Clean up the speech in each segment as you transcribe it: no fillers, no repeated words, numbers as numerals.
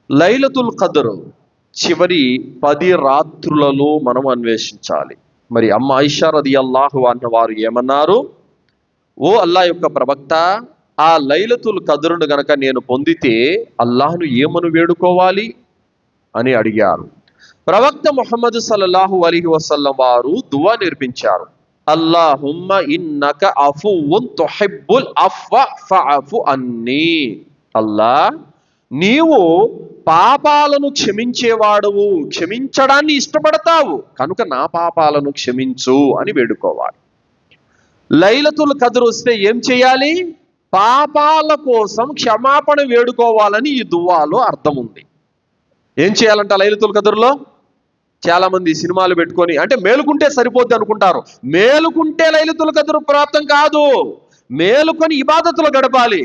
లైలతుల్ ఖద్ర్ చివరి 10 రాత్రులలో మనం అన్వేషించాలి. మరి అమ్మ ఆయిషా రదియల్లాహు అన్హా వారు ఏమన్నారు? ఓ అల్లా యొక్క ప్రవక్త, ఆ లైలతుల్ ఖద్రును గనక నేను పొందితే అల్లాహ్ను ఏమను వేడుకోవాలి అని అడిగారు. ప్రవక్త ముహమ్మద్ సల్లల్లాహు అలైహి వసల్లం వారు దువా నేర్పించారు. అల్లాహుమ్మ ఇన్నక అఫువ్వున్ తుహిబ్బుల్ అఫ్వ ఫఅఫు అన్నీ. అల్లా, నీవు పాపాలను క్షమించేవాడువు, క్షమించడాన్ని ఇష్టపడతావు కనుక నా పాపాలను క్షమించు అని వేడుకోవాలి. లైలతుల్ ఖద్ర్ వస్తే ఏం చేయాలి? పాపాల కోసం క్షమాపణ వేడుకోవాలని ఈ దువాలో అర్థం ఉంది. ఏం చేయాలంట లైలతుల్ ఖద్ర్లో? చాలా మంది సినిమాలు పెట్టుకొని అంటే మేలుకుంటే సరిపోద్ది అనుకుంటారు. మేలుకుంటే లైలతుల్ ఖద్ర్ ప్రాప్తం కాదు, మేలుకొని ఇబాదతులు గడపాలి.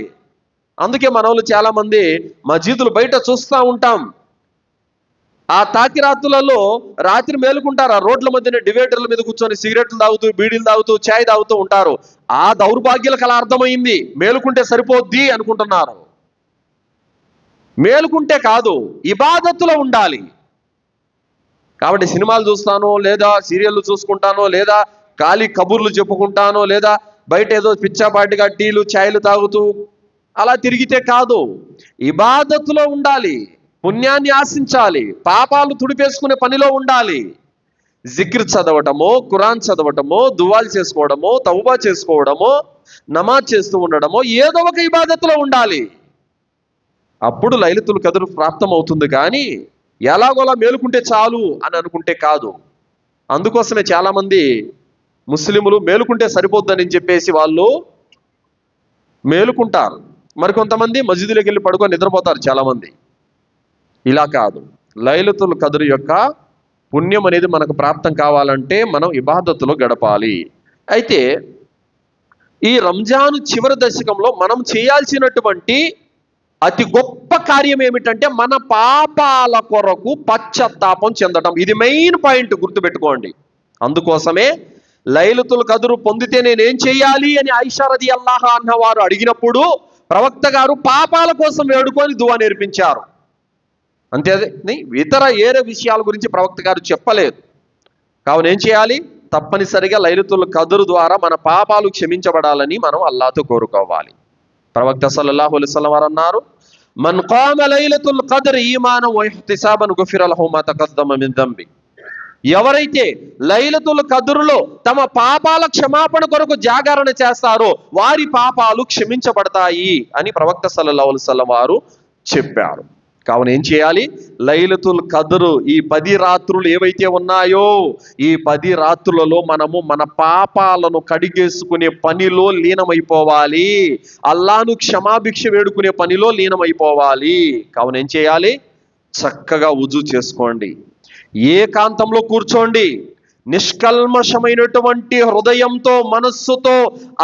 అందుకే మనోళ్ళు చాలా మంది మస్జిదులు బయట చూస్తూ ఉంటాం. ఆ తాకిరాత్రులలో రాత్రి మేలుకుంటారు, ఆ రోడ్ల మధ్యన డివైడర్ల మీద కూర్చొని సిగరెట్లు తాగుతూ, బీడీలు తాగుతూ, ఛాయ్ తాగుతూ ఉంటారు. ఆ దౌర్భాగ్యాలకు అలా అర్థమైంది, మేలుకుంటే సరిపోద్ది అనుకుంటున్నారు. మేలుకుంటే కాదు, ఇబాదత్తులో ఉండాలి. కాబట్టి సినిమాలు చూస్తానో, లేదా సీరియళ్ళు చూసుకుంటానో, లేదా ఖాళీ కబుర్లు చెప్పుకుంటానో, లేదా బయట ఏదో పిచ్చాపాటిగా టీలు ఛాయలు తాగుతూ అలా తిరిగితే కాదు, ఇబాదత్తులో ఉండాలి, పుణ్యాన్ని ఆశించాలి, పాపాలు తుడిపేసుకునే పనిలో ఉండాలి. జిక్ర్ చదవటమో, ఖురాన్ చదవటమో, దువాలు చేసుకోవడమో, తౌబా చేసుకోవడమో, నమాజ్ చేస్తూ ఉండడమో ఏదో ఒక ఇబాదత్తులో ఉండాలి. అప్పుడు లైలతుల్ ఖద్ర్ ప్రాప్తం అవుతుంది. కానీ ఎలాగోలా మేలుకుంటే చాలు అని అనుకుంటే కాదు. అందుకోసమే చాలామంది ముస్లింలు మేలుకుంటే సరిపోద్దని చెప్పేసి వాళ్ళు మేలుకుంటారు. మరికొంతమంది మస్జిదులోకి వెళ్ళి పడుకొని నిద్రపోతారు చాలామంది. ఇలా కాదు, లైలతుల్ ఖద్ర్ యొక్క పుణ్యం అనేది మనకు ప్రాప్తం కావాలంటే మనం ఇబాదత్తులో గడపాలి. అయితే ఈ రంజాన్ చివరి దశకంలో మనం చేయాల్సినటువంటి అతి గొప్ప కార్యం ఏమిటంటే మన పాపాల కొరకు పశ్చాత్తాపం చెందడం. ఇది మెయిన్ పాయింట్, గుర్తుపెట్టుకోండి. అందుకోసమే లైలతుల్ ఖద్ర్ పొందితే నేనేం చేయాలి అని ఆయిషా రదియల్లాహు అన్హా వారు అడిగినప్పుడు ప్రవక్త గారు పాపాల కోసం వేడుకొని దువా నేర్పించారు. అంతే, ఇతర ఏరే విషయాల గురించి ప్రవక్త గారు చెప్పలేదు. కావున ఏం చేయాలి? తప్పనిసరిగా లైలతుల్ ఖద్ర్ ద్వారా మన పాపాలు క్షమించబడాలని మనం అల్లాహ్తో కోరుకోవాలి. ప్రవక్త సల్లల్లాహు అలైహి వసల్లం వారు అన్నారు, మన్ ఖామ లైలతుల్ ఖద్ర్ ఈమానం వ ఇహ్తిసాబన్ గుఫిర లహు మా తఖద్దమ మిన్ దంబి. ఎవరైతే లైలతుల్ ఖద్రులో తమ పాపాల క్షమాపణ కొరకు జాగరణ చేస్తారో వారి పాపాలు క్షమించబడతాయి అని ప్రవక్త సల్లల్లాహు అలైహి వసల్లం వారు చెప్పారు. కావున ఏం చేయాలి? లైలతుల్ ఖద్ర్ ఈ 10 రాత్రులు ఏవైతే ఉన్నాయో ఈ 10 రాత్రులలో మనము మన పాపాలను కడిగేసుకునే పనిలో లీనమైపోవాలి. అల్లాను క్షమాభిక్ష వేడుకునే పనిలో లీనమైపోవాలి. కావున ఏం చేయాలి? చక్కగా వుజూ చేసుకోండి, ఏకాంతంలో కూర్చోండి, నిష్కల్మషమైనటువంటి హృదయంతో, మనస్సుతో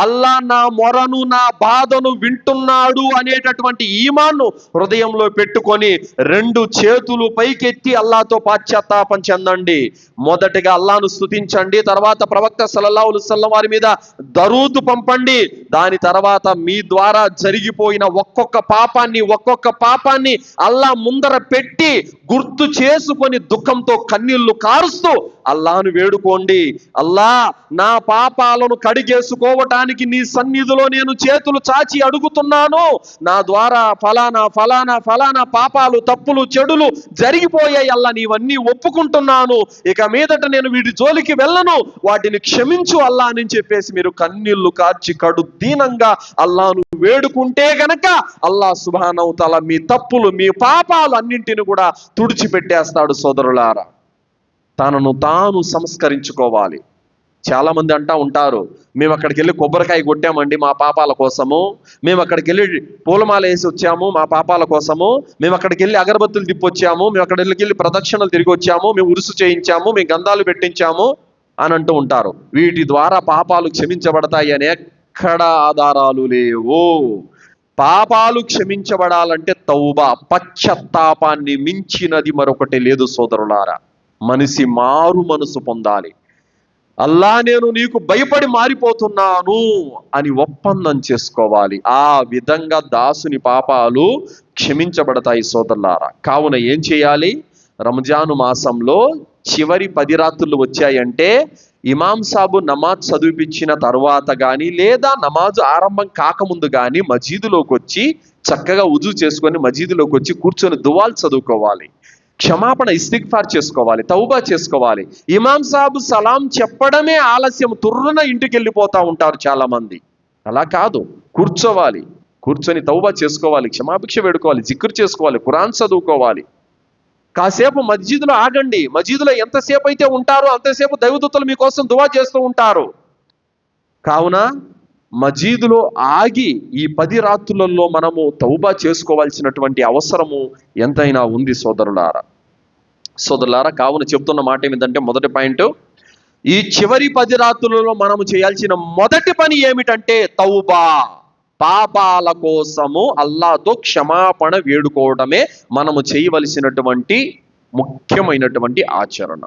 అల్లా నా మొరను, నా బాధను వింటున్నాడు అనేటటువంటి ఈమాన్ను హృదయంలో పెట్టుకొని 2 చేతులు పైకెత్తి అల్లాతో పశ్చాత్తాపం చెందండి. మొదటిగా అల్లాను స్తుతించండి, తర్వాత ప్రవక్త సల్లల్లాహు అలైహి వసల్లం వారి మీద దరూద్ పంపండి. దాని తర్వాత మీ ద్వారా జరిగిపోయిన ఒక్కొక్క పాపాన్ని అల్లా ముందర పెట్టి గుర్తు చేసుకొని దుఃఖంతో కన్నీళ్లు కారుస్తూ అల్లాహ్ను వేడుకోండి. అల్లా, నా పాపాలను కడిగేసుకోవటానికి నీ సన్నిధిలో నేను చేతులు చాచి అడుగుతున్నాను. నా ద్వారా ఫలానా ఫలానా ఫలానా పాపాలు, తప్పులు, చెడులు జరిగిపోయాయి అల్లా, నీవన్నీ ఒప్పుకుంటున్నాను. ఇక మీదట నేను వీటి జోలికి వెళ్ళను, వాటిని క్షమించు అల్లా అని చెప్పేసి మీరు కన్నీళ్లు కార్చి కడు దీనంగా అల్లాను వేడుకుంటే గనక అల్లా సుబ్హానహు తఆలా మీ తప్పులు, మీ పాపాలు అన్నింటిని కూడా తుడిచిపెట్టేస్తాడు. సోదరులారా, తనను తాను సంస్కరించుకోవాలి. చాలా మంది అంటా ఉంటారు, మేము అక్కడికి వెళ్ళి కొబ్బరికాయ కొట్టామండి మా పాపాల కోసము, మేము అక్కడికి వెళ్ళి పూలమాల వేసి వచ్చాము మా పాపాల కోసము, మేము అక్కడికి వెళ్ళి అగరబత్తులు తిప్పొచ్చాము, మేము అక్కడికి వెళ్ళి ప్రదక్షిణలు తిరిగి వచ్చాము, మేము ఉరుసు చేయించాము, మేము గంధాలు పెట్టించాము అని అంటూ ఉంటారు. వీటి ద్వారా పాపాలు క్షమించబడతాయి అని ఎక్కడ ఆధారాలు లేవు. పాపాలు క్షమించబడాలంటే తౌబా, పశ్చాత్తాపాన్ని మించినది మరొకటి లేదు. సోదరులారా, మనిషి మారు మనసు పొందాలి. అల్లా నేను నీకు భయపడి మారిపోతున్నాను అని ఒప్పందం చేసుకోవాలి. ఆ విధంగా దాసుని పాపాలు క్షమించబడతాయి సోదరులారా. కావున ఏం చేయాలి? రంజాను మాసంలో చివరి 10 రాత్రులు వచ్చాయంటే ఇమాం సాబు నమాజ్ చదివిపించిన తర్వాత కానీ లేదా నమాజు ఆరంభం కాకముందు కానీ మజీదులోకి వచ్చి చక్కగా ఉజు చేసుకొని మజీదులోకి వచ్చి కూర్చొని దువాలు చదువుకోవాలి, క్షమాపణ ఇస్తిగ్ఫార్ చేసుకోవాలి, తౌబా చేసుకోవాలి. ఇమాం సాబు సలాం చెప్పడమే ఆలస్యం, తుర్రున ఇంటికి వెళ్ళిపోతా ఉంటారు చాలా మంది. అలా కాదు, కూర్చోవాలి, కూర్చొని తౌబా చేసుకోవాలి, క్షమాభిక్ష వేడుకోవాలి, జిక్ర్ చేసుకోవాలి, ఖురాన్ చదువుకోవాలి. కాసేపు మస్జిద్లో ఆగండి. మస్జిద్లో ఎంతసేపు అయితే ఉంటారో అంతసేపు దైవదూతలు మీకోసం దువా చేస్తూ ఉంటారు. కావున మజీదులో ఆగి ఈ 10 రాత్రులలో మనము తౌబా చేసుకోవాల్సినటువంటి అవసరము ఎంతైనా ఉంది సోదరులారా. కావున చెప్తున్న మాట ఏమిటంటే, మొదటి పాయింట్, ఈ చివరి 10 రాత్రులలో మనము చేయాల్సిన మొదటి పని ఏమిటంటే తౌబా. పాపాల కోసము అల్లాతో క్షమాపణ వేడుకోవడమే మనము చేయవలసినటువంటి ముఖ్యమైనటువంటి ఆచరణ.